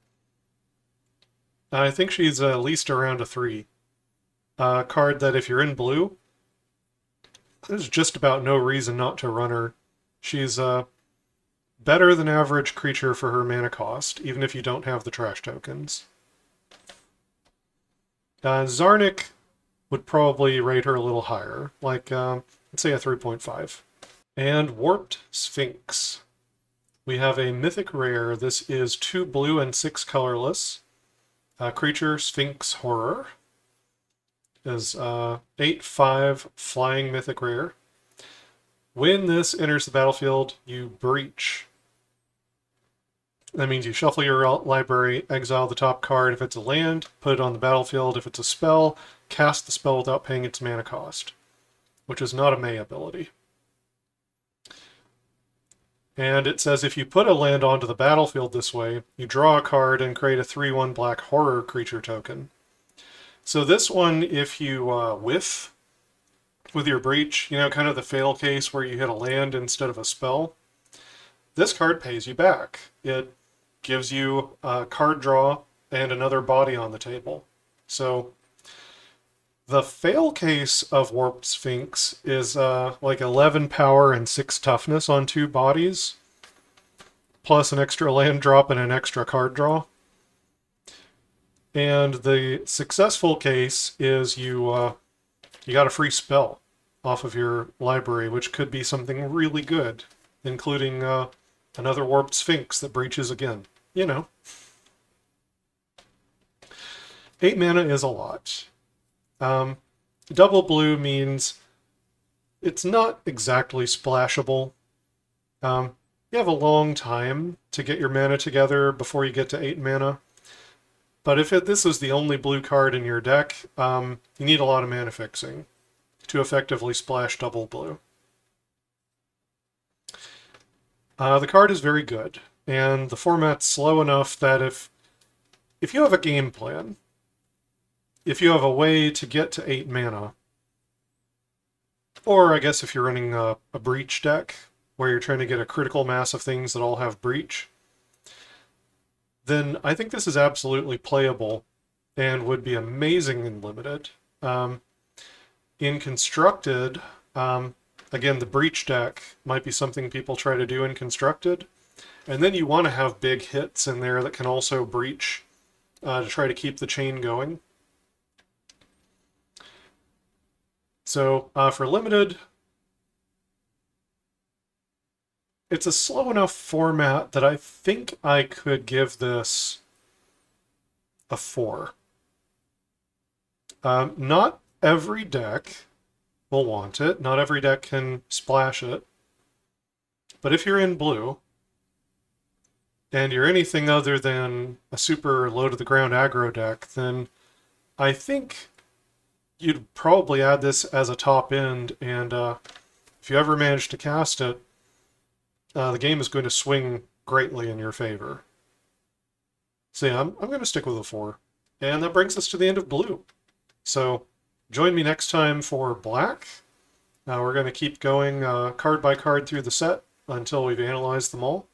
I think she's at least around a 3. A card that if you're in blue, there's just about no reason not to run her. She's a better than average creature for her mana cost, even if you don't have the trash tokens. Zarnik would probably rate her a little higher, like, let's say a 3.5. And Warped Sphinx. We have a mythic rare. This is 2 blue and 6 colorless. Creature Sphinx Horror. Is 8/5 flying mythic rare. When this enters the battlefield, you breach. That means you shuffle your library, exile the top card. If it's a land, put it on the battlefield. If it's a spell, cast the spell without paying its mana cost, which is not a May ability. And it says if you put a land onto the battlefield this way, you draw a card and create a 3/1 black horror creature token. So this one, if you whiff with your breach, you know, kind of the fail case where you hit a land instead of a spell, this card pays you back. It gives you a card draw and another body on the table. So the fail case of Warped Sphinx is like 11 power and 6 toughness on 2 bodies, plus an extra land drop and an extra card draw. And the successful case is you got a free spell off of your library, which could be something really good, including another Warped Sphinx that breaches again. You know. 8 mana is a lot. Double blue means it's not exactly splashable. You have a long time to get your mana together before you get to 8 mana. But if this is the only blue card in your deck, you need a lot of mana fixing to effectively splash double blue. The card is very good, and the format's slow enough that if you have a game plan, if you have a way to get to 8 mana, or I guess if you're running a breach deck, where you're trying to get a critical mass of things that all have breach, then I think this is absolutely playable and would be amazing in Limited. In Constructed, again, the breach deck might be something people try to do in Constructed, and then you want to have big hits in there that can also breach to try to keep the chain going. So for Limited, it's a slow enough format that I think I could give this a 4. Not every deck will want it. Not every deck can splash it. But if you're in blue, and you're anything other than a super low-to-the-ground aggro deck, then I think you'd probably add this as a top end, and if you ever manage to cast it, the game is going to swing greatly in your favor. So yeah, I'm going to stick with a 4. And that brings us to the end of blue. So join me next time for black. We're going to keep going card by card through the set until we've analyzed them all.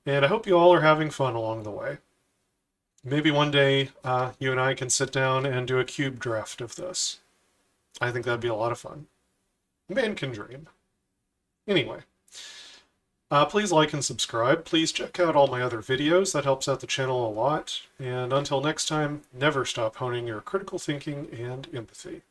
And I hope you all are having fun along the way. Maybe one day you and I can sit down and do a cube draft of this. I think that'd be a lot of fun. Man can dream. Anyway. Please like and subscribe. Please check out all my other videos. That helps out the channel a lot. And until next time, never stop honing your critical thinking and empathy.